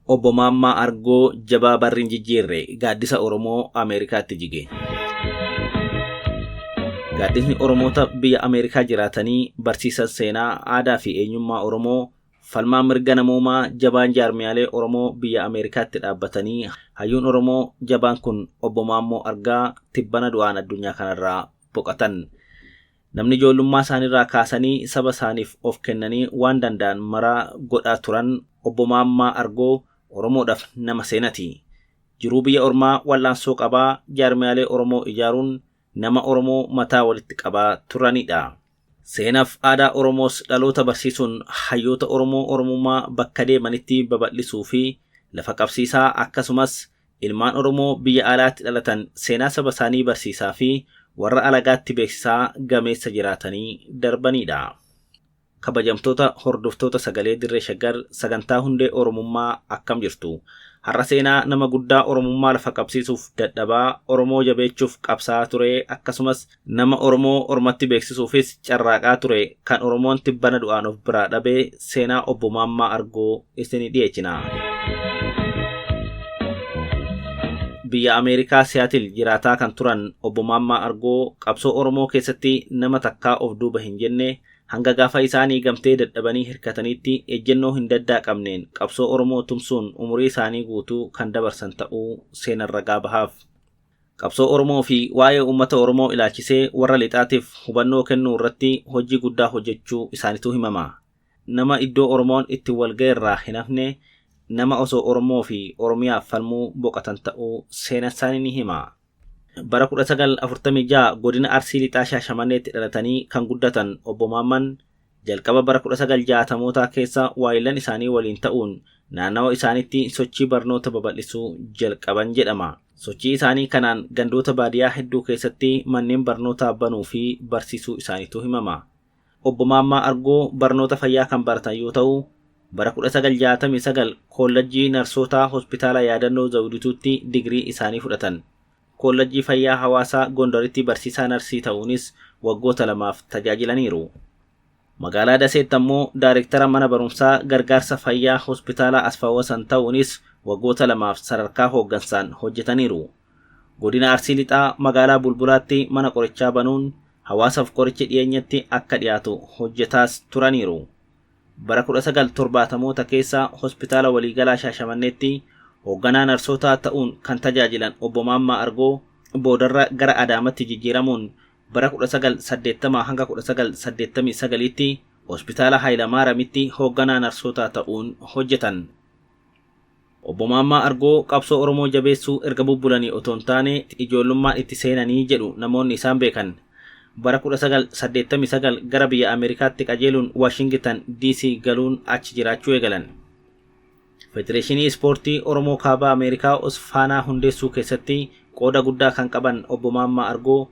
Obbo Maammaa Argoo Jabaa Barriin Jijjiirree gaaddisa Oromoo Ameerikaatti jige. Gaaddisni Oromoota biyya Ameerikaa jiraatanii barsiisan seenaa, aadaa fi eenyummaa Oromoo, falmaa mirga namoomaa jabaan jaarmiyaalee Oromoo biyya Ameerikaatti dhaabbatanii hayyuun Oromoo jabaan kun Obbo Maammoo Argaa tibbana du'aan addunyaa kanarraa boqotan. Namni ijoollummaa isaaniirraa kaasanii saba isaaniif of kennanii waan danda'an maraa godhaa turan Obbo Maammaa Argoo Oromoodhaaf nama seenati. Jiruu biyya ormaa wal'aansoo qabaa jaarmiyaalee Oromoo ijaaruun nama Oromoo mataa walitti qabaa turanidha. Seenaaf aadaa Oromoos dhaloota barsiisuun hayyoota Oromoo Oromummaa bakka deemanitti babal'isuu fi lafa qabsiisaa akkasumas ilmaan Oromoo biyya alaatti dhalatan seenaa saba isaanii barsiisaa fi warra alagaatti beeksisaa gameessa jiraatanii darbanidha. Kabajamtoota hordoftoota sagalee dirree shaggar sagantaa hundee Oromummaa akkam jirtu. Har'a seenaa nama guddaa Oromummaa lafa qabsiisuuf dadhabaa Oromoo jabeechuuf qabsaa ture akkasumas nama Oromoo ormatti beeksisuufis carraaqaa ture kan Oromoon tibbana du'aan of biraa dhabee seenaa Obbo Maammaa Argoo isinii dhiyeessina. Biyya Ameerikaa Siyaatil jiraataa kan turan Obbo Maammaa Argoo qabsoo Oromoo keessatti nama takkaa of duuba hin jenne hanga gaafa isaanii gamtee dadhabanii hirkataniitti ejjennoo hin daddaaqamneen qabsoo Oromoo tumsuun umurii isaanii guutuu kan dabarsan ta'uu seenan ragaa bahaaf. Qabsoo Oromoo fi waa'ee uummata Oromoo ilaalchisee warra lixaatiif hubannoo kennuu irratti hojii guddaa hojjechuu isaaniitu himama. Nama iddoo Oromoon itti walga'e irraa hin hafne nama osoo Oromoo fi Oromiyaaf falmuu boqotan ta'uu seenan isaanii ni hima. Bara 1946 godina Arsii Lixaa Shaashamanneetti dhalatanii kan guddatan Obbo Maammaan jalqaba bara 1960mootaa keessa waayilan isaanii waliin ta'uun naannawa isaaniitti sochii barnoota babal'isuu jalqaban jedhama. Sochii isaanii kanaan gandoota baadiyyaa hedduu keessatti manneen barnootaa banuu fi barsiisuu isaaniitu himama. Obbo Maammaa Argoo barnoota fayyaa kan baratan yoo ta'u, bara 1969 koolleejjii narsootaa hospitaala yaadannoo Zawudituutti digirii isaanii fudhatan. Koolleejjii fayyaa hawaasaa Gondaritti barsiisaa narsii ta'uunis waggoota 2 tajaajilaniiru. Magaalaa Daseetti ammoo daayireektara mana barumsaa gargaarsa fayyaa hospitaala Asfaawasan ta'uunis waggoota 2 sadarkaa hooggansaan hojjetaniiru. Godina Arsii Lixaa magaalaa Bulbulaatti mana qorichaa banuun hawaasaaf qorichi dhiyeenyatti akka dhiyaatu hojjetaas turaniiru. Bara 1970moota keessa hospitaala waliigalaa Shaashamanneetti hoogganaa narsootaa ta'uun kan tajaajilan Obbo Maammaa Argoo boodarra gara Adaamaatti jijjiiramuun bara 1980 hanga 1989tti hospitaala Hayilamaaramitti hoogganaa narsootaa ta'uun hojjetan. Obbo Maammaa Argoo qabsoo Oromoo jabeessuu erga bubbulanii otoo hin taane ijoollummaan itti seenanii jedhu namoonni isaan beekan. Bara 1989 gara biyya Ameerikaatti qajeeluun Washington DC galuun achi jiraachuu eegalan. Federeeshinii Ispoortii Oromoo Kaabaa Ameerikaa Osfaanaa hundeessuu keessatti qooda guddaa kan qaban Obbo Maammaa Argoo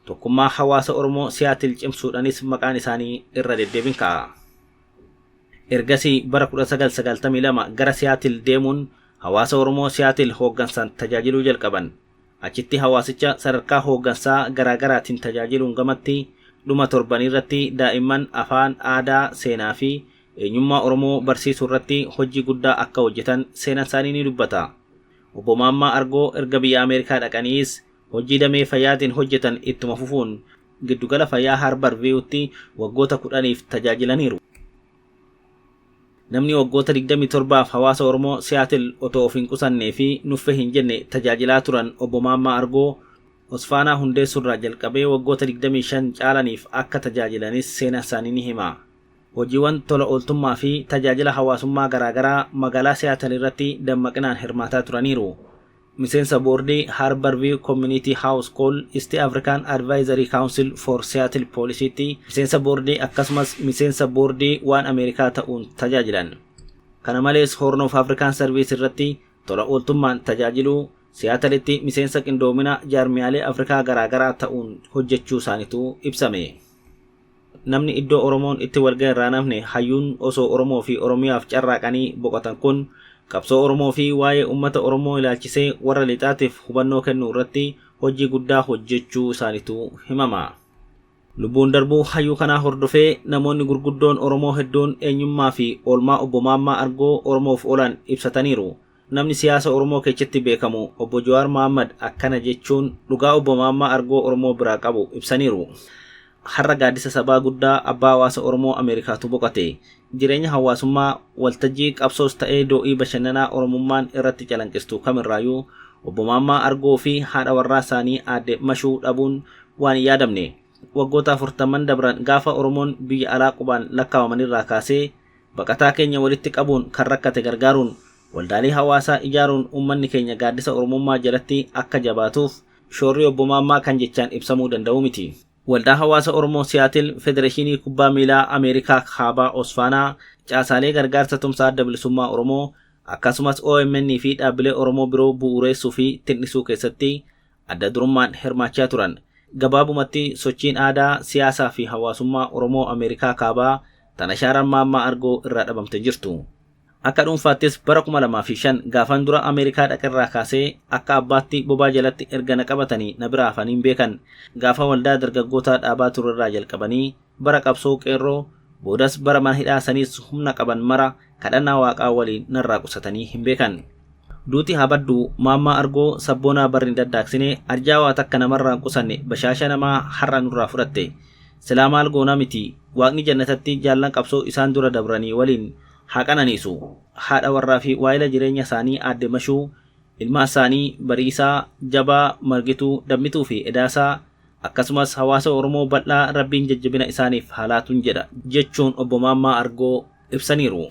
tokkummaa hawaasa Oromoo Siyaatil cimsuudhaanis maqaan isaanii irra deddeebiin ka'a. Ergasii bara 1992 gara Siyaatil deemuun hawaasa Oromoo Siyaatil hooggansaan tajaajiluu jalqaban. Achitti hawaasicha sadarkaa hooggansaa garaagaraatiin tajaajiluun gamatti dhuma torban irratti daa'imman afaan, aadaa, seenaa fi eenyummaa Oromoo barsiisuu irratti hojii guddaa akka hojjetan seenan isaanii ni dubbata. Obbo Maammaa Argoo erga biyya Ameerikaa dhaqaniis hojii damee fayyaatiin hojjetan ittuma fufuun giddugala fayyaa Harbarviiwutti waggoota 10 tajaajilaniiru. Namni waggoota 27f hawaasa Oromoo Siyaatil otoo of hin qusannee fi nuffee hin jenne tajaajilaa turan Obbo Maammaa Argoo Osfaanaa hundeessuurraa jalqabee waggoota 25 caalaniif akka tajaajilanis seenaa isaanii ni hima. Hojiiwwan tola ooltummaa fi tajaajila hawaasummaa garaagaraa magaalaa Siyaatil irratti dammaqinaan hirmaataa turaniiru. Miseensa boordii Harborview Community House Call East African Advisory Council for Seattle Policy'tti miseensa boordii akkasumas miseensa boordii waan Ameerikaa ta'uun tajaajilan. Kana malees Horn of African Service irratti tola ooltummaan tajaajiluu Seattle'tti miseensa qindoomina jaarmiyaalee Afrikaa garaagaraa ta'uun hojjechuu isaaniitu ibsame. Namni iddoo Oromoon itti walga'e irraa namne hayyuun osoo Oromoo fi Oromiyaaf carraaqanii boqotan kun qabsoo Oromoo fi waa'ee uummata Oromoo ilaalchisee warra lixaatiif hubannoo kennuu irratti hojii guddaa hojjechuu isaaniitu himama. Lubbuun darbuu hayyuu kanaa hordofee namoonni gurguddoon Oromoo hedduun eenyummaa fi oolmaa obbo Maammaa Argoo Oromoof oolan ibsataniiru. Namni siyaasa Oromoo keessatti beekamu obbo Jawaar Mohammad akkana jechuun dhugaa obbo Maammaa Argoo Oromoo biraa qabu ibsaniiru. Har'a gaaddisa sabaa guddaa abbaa hawaasa Oromoo Ameerikaatu boqote. Jireenya hawaasummaa waltajjii qabsoos ta'ee do'ii bashannanaa Oromummaan irratti calanqistu kamirraayyuu obbo Maammaa Argoo fi haadha warraa isaanii aadde Mashuu dhabuun waan hin yaadamne. Waggoota 40 dabran gaafa Oromoon biyya alaa qubaan lakkaa'amanirraa kaasee baqataa keenya walitti qabuun kan rakkate gargaaruun waldaalee hawaasaa ijaaruun uummanni keenya gaaddisa Oromummaa jalatti akka jabaatuuf shoorri obbo Maammaa kan jechaan ibsamuu danda'u miti. Waldaa hawaasa Oromoo Siyaatil Federeeshinii Kubbaa Miilaa Ameerikaa Kaabaa Osfaanaa caasaalee gargaarsa tumsaa adda bilisummaa Oromoo akkasumas OMN fi dhaabbilee Oromoo biroo bu'uureessuu fi tir'isuu keessatti adda durummaan hirmaachaa turan. Gabaabumatti sochiin aadaa siyaasaa fi hawaasummaa Oromoo Ameerikaa Kaabaa tana shaaraan Maammaa Argoo irraa dhabamte jirtu. Akka dhuunfaattis bara 2005 gaafan dura Ameerikaa dhaqirraa kaasee akka abbaatti bobaa jalatti erga na qabatanii na biraa hafaniin beekan. Gaafa waldaa dargaggootaa dhaabaa turerraa jalqabanii bara qabsoo qeerroo boodas bara mana hidhaasaniis humna qaban mara kadhannaa waaqaa waliin narraa qusatanii hin beekan. Duuti habaddu Maammaa Argoo sabboonaa barri daddaaksine arjaawaa takka namarraan qusanne bashaasha namaa har'a nurraa fudhatte. Silaa maal goonaa miti waaqni jannatatti jaallan qabsoo isaan dura dabranii waliin haa qananiisu. Haadha warraa fi waa'ila jireenya isaanii aadde Mashuu, ilmaa isaanii Bariisaa, Jabaa, Margituu, Dammituu fi Edaasaa akkasumas hawaasa Oromoo bal'aa rabbiin jajjabina isaaniif haalaatuun jedha jechuun obbo Maammaa Argoo ibsaniiru.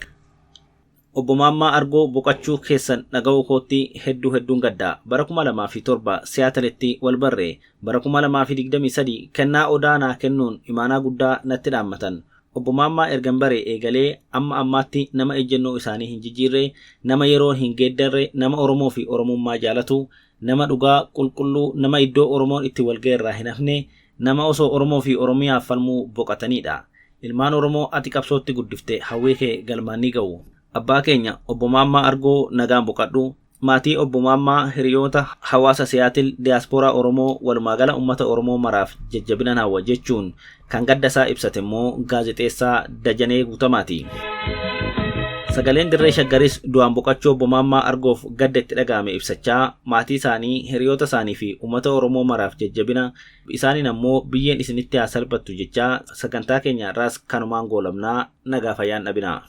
Obbo Maammaa Argoo boqachuu keessan dhaga'uu kootti hedduun gaddaa. Bara 2007 Siyaatilitti wal barree. Bara 2023 kennaa odaanaa kennuun imaanaa guddaa natti dhaammatan. Obbo Maammaa ergan baree eegalee amma ammaatti nama ejjennoo isaanii hin jijjiirre, nama yeroo hin geeddarre, nama Oromoo fi Oromummaa jaalatu, nama dhugaa qulqulluu, nama iddoo Oromoon itti walga'e irraa hin hafne, nama osoo Oromoo fi Oromiyaaf falmuu boqatanidha. Ilmaan Oromoo ati qabsootti guddifte hawwii kee galmaan ni ga'u. Abbaa keenya obbo Maammaa Argoo nagaan boqadhu. Maatii obbo Maammaa hiriyoota hawaasa Siyaatil diyaaspooraa Oromoo walumaagala uummata Oromoo maraaf jajjabina hawwa jechuun kan gaddasaa ibsate immoo gaazexeessaa Dajanee Guutamaati. Sagaleen Dirree Shaggaris du'aan boqachuu obbo Maammaa Argoof gadda itti dhaga'ame ibsachaa maatii isaanii hiriyoota isaanii fi uummata Oromoo maraaf jajjabina isaaniin ammoo biyyeen isinitti haa salphattu jechaa sagantaa keenya irraas kanumaan goolabnaa nagaa fayyaan dhabinaa.